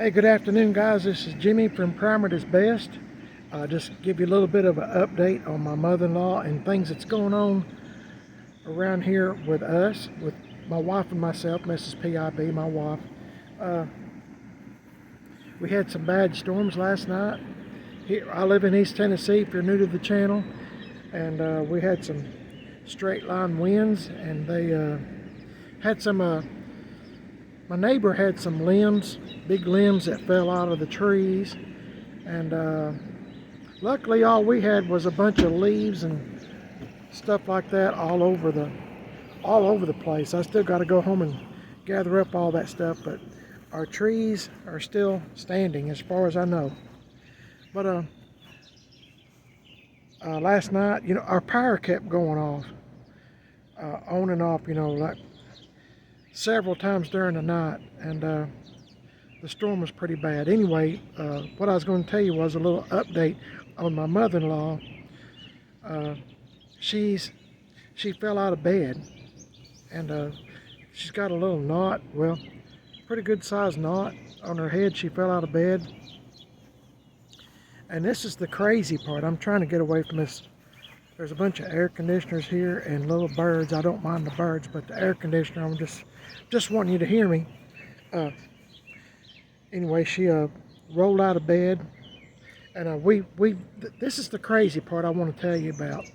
Hey, good afternoon, guys. This is Jimmy from Primer is Best. Just give you a little bit of an update on my mother-in-law and things that's going on around here with us, with my wife and myself, Mrs. PIB, my wife. Uh, we had some bad storms last night. Here, I live in East Tennessee, if you're new to the channel, and we had some straight line winds, and they had some my neighbor had some limbs, big limbs that fell out of the trees, and luckily all we had was a bunch of leaves and stuff like that all over the place. I still got to go home and gather up all that stuff, but our trees are still standing as far as I know. But last night, our power kept going off, on and off, like several times during the night, and the storm was pretty bad. Anyway, what I was going to tell you was a little update on my mother-in-law. She fell out of bed, and she's got a little knot, well, pretty good sized knot on her head. She fell out of bed, and this is the crazy part. I'm trying to get away from this. There's a bunch of air conditioners here and little birds. I don't mind the birds, but the air conditioner, I'm just wanting you to hear me. Anyway, she rolled out of bed, and this is the crazy part I want to tell you about.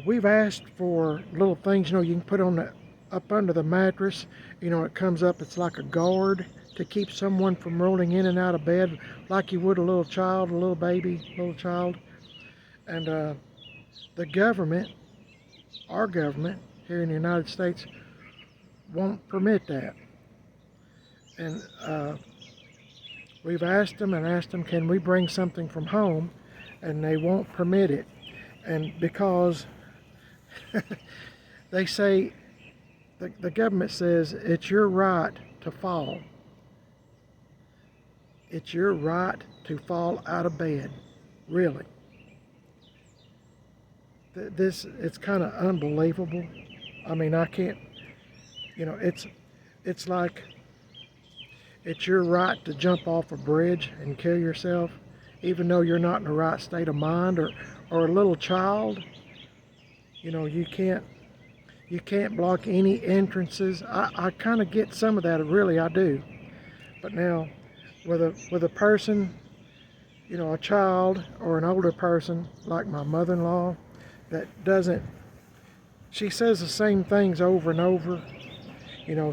We've asked for little things, you can put on up under the mattress. It comes up, it's like a guard to keep someone from rolling in and out of bed like you would a little child, a little baby, little child. And the government, our government here in the United States, won't permit that. And we've asked them, can we bring something from home? And they won't permit it. And because they say, the government says it's your right to fall. It's your right to fall out of bed, really. It's kind of unbelievable. I mean, I can't, it's like it's your right to jump off a bridge and kill yourself, even though you're not in the right state of mind, or a little child. You can't block any entrances. I kind of get some of that, really I do. But now, with a person, a child or an older person like my mother-in-law, that doesn't, she says the same things over and over,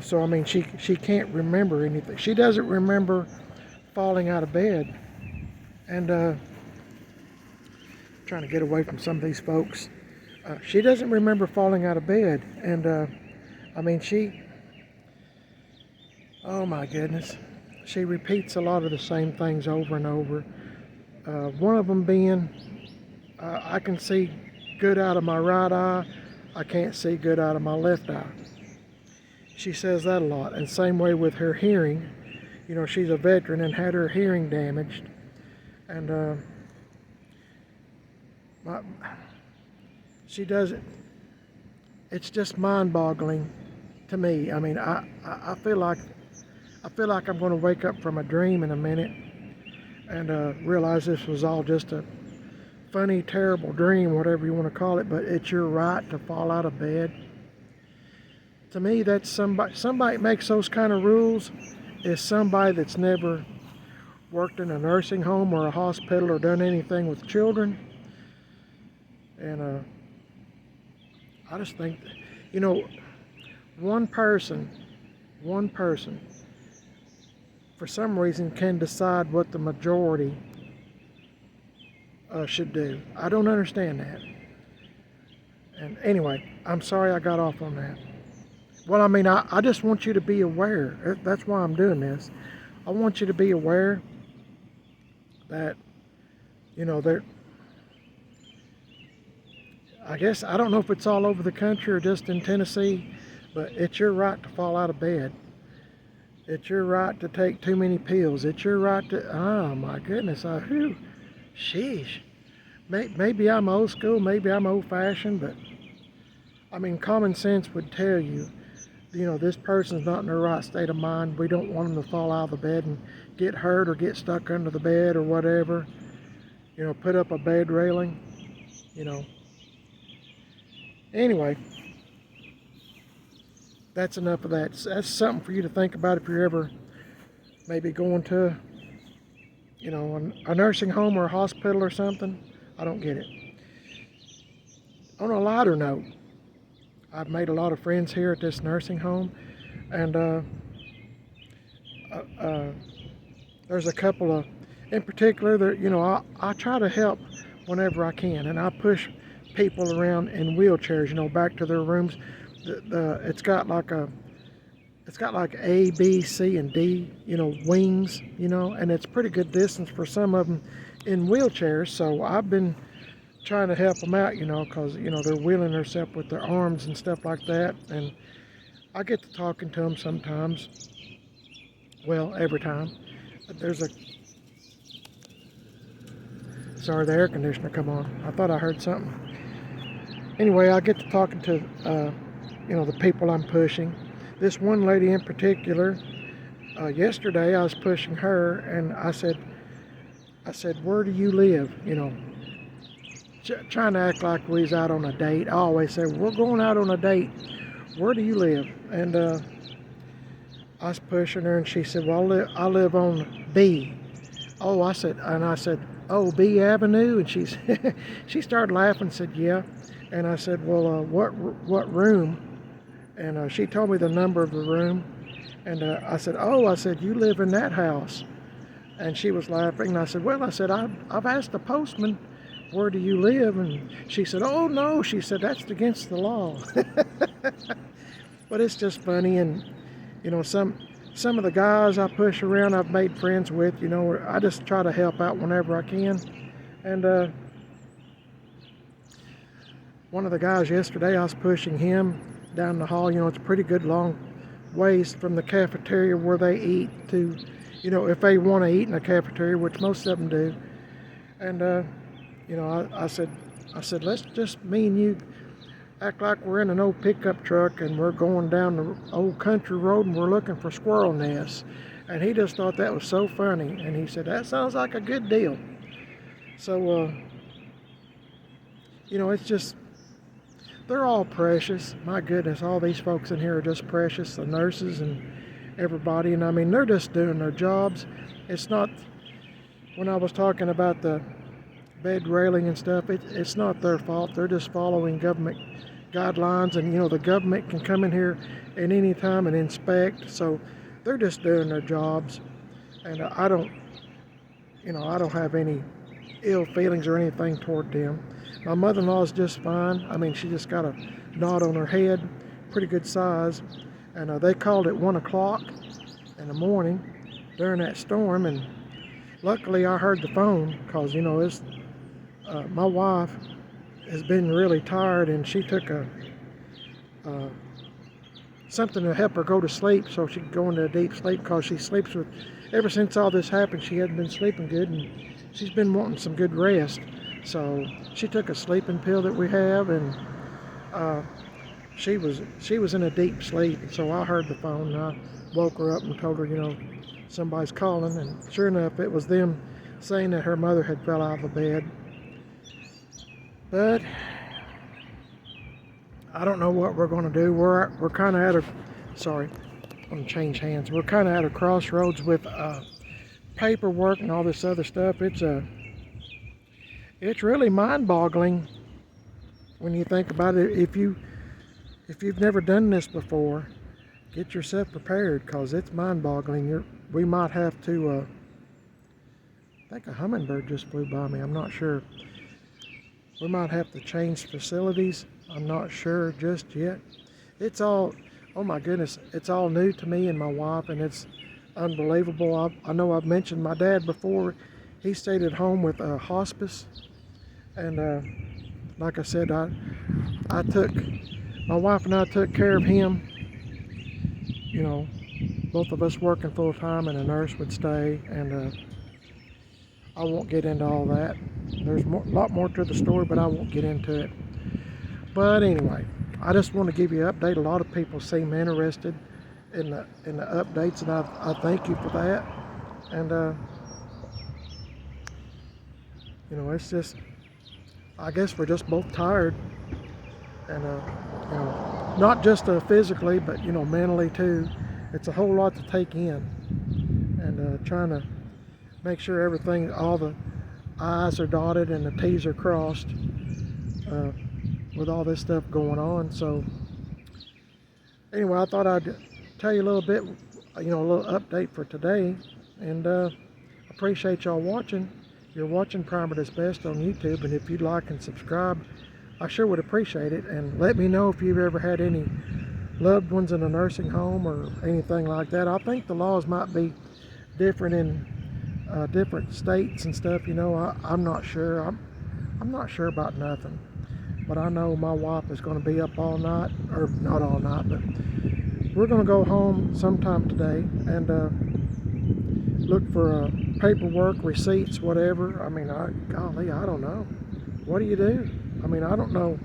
so I mean, she can't remember anything. She doesn't remember falling out of bed. And trying to get away from some of these folks. She doesn't remember falling out of bed. And I mean, oh my goodness, she repeats a lot of the same things over and over. One of them being, I can see good out of my right eye, I can't see good out of my left eye. She says that a lot. And same way with her hearing. She's a veteran and had her hearing damaged. And she does it. It's just mind-boggling to me. I mean, I feel like I'm going to wake up from a dream in a minute and realize this was all just a funny, terrible dream, whatever you want to call it. But it's your right to fall out of bed. To me, that's somebody makes those kind of rules is somebody that's never worked in a nursing home or a hospital or done anything with children. And I just think, one person, for some reason can decide what the majority should do. I don't understand that. And anyway, I'm sorry I got off on that. Well, I mean, I just want you to be aware. That's why I'm doing this. I want you to be aware that, I guess, I don't know if it's all over the country or just in Tennessee, but it's your right to fall out of bed. It's your right to take too many pills. It's your right to, oh my goodness, sheesh. Maybe I'm old school, maybe I'm old fashioned, but I mean, common sense would tell you this person's not in their right state of mind. We don't want them to fall out of the bed and get hurt or get stuck under the bed or whatever. Put up a bed railing, Anyway, that's enough of that. That's something for you to think about if you're ever maybe going to, a nursing home or a hospital or something. I don't get it. On a lighter note, I've made a lot of friends here at this nursing home, and there's a couple of, in particular, that I try to help whenever I can, and I push people around in wheelchairs, back to their rooms. It's got like A, B, C, and D, wings, and it's pretty good distance for some of them in wheelchairs. So I've been trying to help them out, because they're wheeling themselves with their arms and stuff like that, and I get to talking to them sometimes. Well, every time. Sorry, the air conditioner come on. I thought I heard something. Anyway, I get to talking to the people I'm pushing. This one lady in particular, yesterday I was pushing her, and I said, where do you live? Trying to act like we was out on a date. I always say, we're going out on a date. Where do you live? And I was pushing her, and she said, well, I live on B. Oh, I said, oh, B Avenue? And she started laughing and said, yeah. And I said, well, what room? And she told me the number of the room. And I said, you live in that house. And she was laughing. And I said, I've asked the postman, where do you live? And she said, oh, no. She said, that's against the law. But it's just funny. And, some of the guys I push around, I've made friends with, I just try to help out whenever I can. And one of the guys yesterday, I was pushing him down the hall. It's a pretty good long ways from the cafeteria where they eat to, if they want to eat in the cafeteria, which most of them do. And, I said, let's just, me and you, act like we're in an old pickup truck and we're going down the old country road and we're looking for squirrel nests. And he just thought that was so funny. And he said, that sounds like a good deal. So, it's just, they're all precious. My goodness, all these folks in here are just precious. The nurses and everybody. And I mean, they're just doing their jobs. It's not, when I was talking about the bed railing and stuff, it's not their fault. They're just following government guidelines, and the government can come in here at any time and inspect. So they're just doing their jobs, and I don't have any ill feelings or anything toward them. My mother-in-law is just fine. I mean, she just got a knot on her head, pretty good size, and they called at 1 o'clock in the morning during that storm, and luckily I heard the phone, because it's my wife has been really tired, and she took something to help her go to sleep so she could go into a deep sleep, because she sleeps with, ever since all this happened, she hadn't been sleeping good, and she's been wanting some good rest. So she took a sleeping pill that we have, and she was in a deep sleep. So I heard the phone, and I woke her up and told her, somebody's calling, and sure enough, it was them saying that her mother had fell out of the bed. But I don't know what we're going to do. We're kind of at a, sorry, I'm going to change hands. We're kind of at a crossroads with paperwork and all this other stuff. It's really mind-boggling when you think about it. If you've never done this before, get yourself prepared, because it's mind-boggling. We might have to. I think a hummingbird just flew by me. I'm not sure. We might have to change facilities. I'm not sure just yet. It's all, oh my goodness, it's all new to me and my wife, and it's unbelievable. I know I've mentioned my dad before. He stayed at home with a hospice, and like I said, my wife and I took care of him. Both of us working full time, and a nurse would stay, and I won't get into all that. There's a lot more to the story, but I won't get into it. But anyway, I just want to give you an update. A lot of people seem interested in the updates, and I thank you for that. And you know, it's just, I guess we're just both tired, and you know, not just physically, but you know, mentally too. It's a whole lot to take in, and trying to make sure everything, all the I's are dotted and the T's are crossed with all this stuff going on. So anyway, I thought I'd tell you a little bit, you know, a little update for today, and appreciate y'all watching. You're watching Primer at Its Best on YouTube, and if you'd like and subscribe, I sure would appreciate it. And let me know if you've ever had any loved ones in a nursing home or anything like that. I think the laws might be different in different states and stuff. You know, I'm not sure. I'm not sure about nothing. But I know my wife is going to be up all night, or not all night, but we're going to go home sometime today and look for paperwork, receipts, whatever. I mean, golly, I don't know. What do you do? I mean, I don't know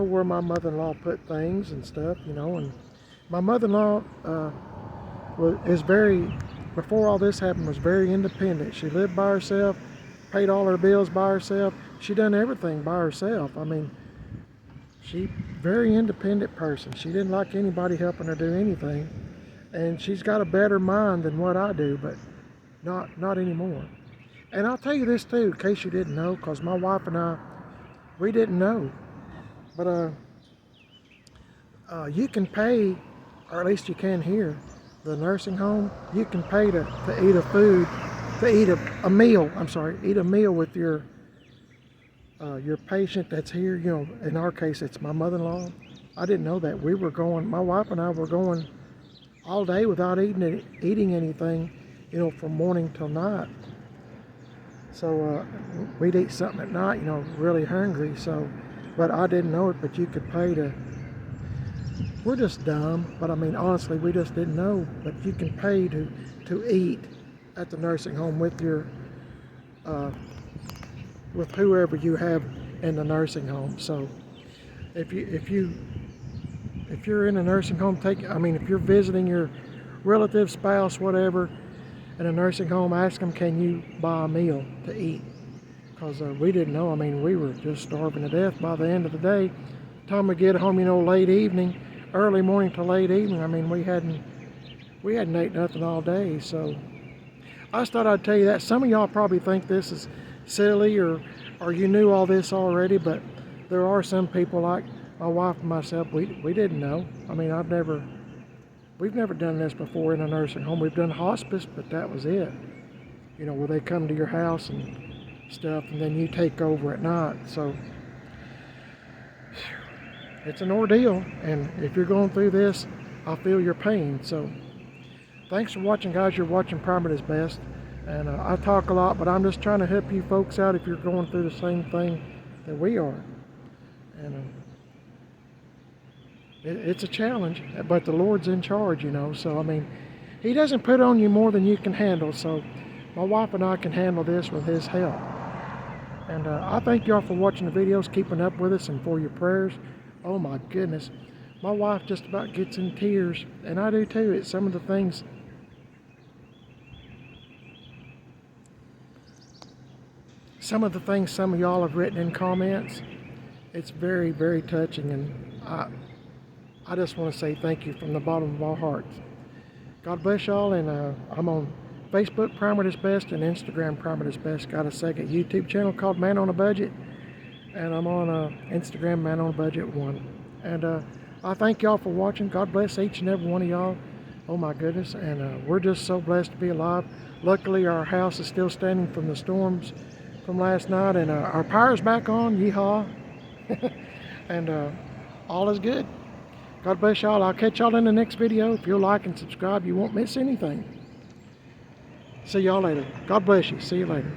where my mother-in-law put things and stuff, you know. And my mother-in-law is very, before all this happened, was very independent. She lived by herself, paid all her bills by herself. She done everything by herself. I mean, she very independent person. She didn't like anybody helping her do anything. And she's got a better mind than what I do, but not anymore. And I'll tell you this too, in case you didn't know, because my wife and I, we didn't know. But you can pay, or at least you can here, the nursing home, you can pay to eat a food, to eat a meal, I'm sorry, eat a meal with your patient that's here. You know, in our case, it's my mother-in-law. I didn't know that. We were going, my wife and I were going all day without eating anything, you know, from morning till night. So we'd eat something at night, you know, really hungry. So, but I didn't know it, but you could pay to, we're just dumb, but I mean, honestly, we just didn't know, but you can pay to eat at the nursing home with your, with whoever you have in the nursing home. So if you're in a nursing home, if you're visiting your relative, spouse, whatever, in a nursing home, ask them, can you buy a meal to eat? Because we didn't know. I mean, we were just starving to death by the end of the day. Time we get home, you know, late evening, early morning to late evening. I mean, we hadn't ate nothing all day. So I just thought I'd tell you that. Some of y'all probably think this is silly, or you knew all this already, but there are some people like my wife and myself, we didn't know. I mean, we've never done this before in a nursing home. We've done hospice, but that was it. You know, where they come to your house and stuff, and then you take over at night. So it's an ordeal, and if you're going through this, I feel your pain. So thanks for watching, guys. You're watching Primer at Its Best, and I talk a lot, but I'm just trying to help you folks out if you're going through the same thing that we are. And it's a challenge, but the Lord's in charge, you know. So I mean, He doesn't put on you more than you can handle. So my wife and I can handle this with His help. And I thank y'all for watching the videos, keeping up with us, and for your prayers. Oh my goodness, my wife just about gets in tears, and I do too. It's some of the things, some of y'all have written in comments. It's very, very touching, and I just want to say thank you from the bottom of our hearts. God bless y'all, and I'm on Facebook, Primer at Its Best, and Instagram, Primer at Its Best. Got a second YouTube channel called Man on a Budget, and I'm on Instagram, Man on a Budget 1. And I thank y'all for watching. God bless each and every one of y'all. Oh my goodness, and we're just so blessed to be alive. Luckily, our house is still standing from the storms from last night, and our power's back on. Yeehaw! And all is good. God bless y'all. I'll catch y'all in the next video. If you'll like and subscribe, you won't miss anything. See y'all later. God bless you. See you later.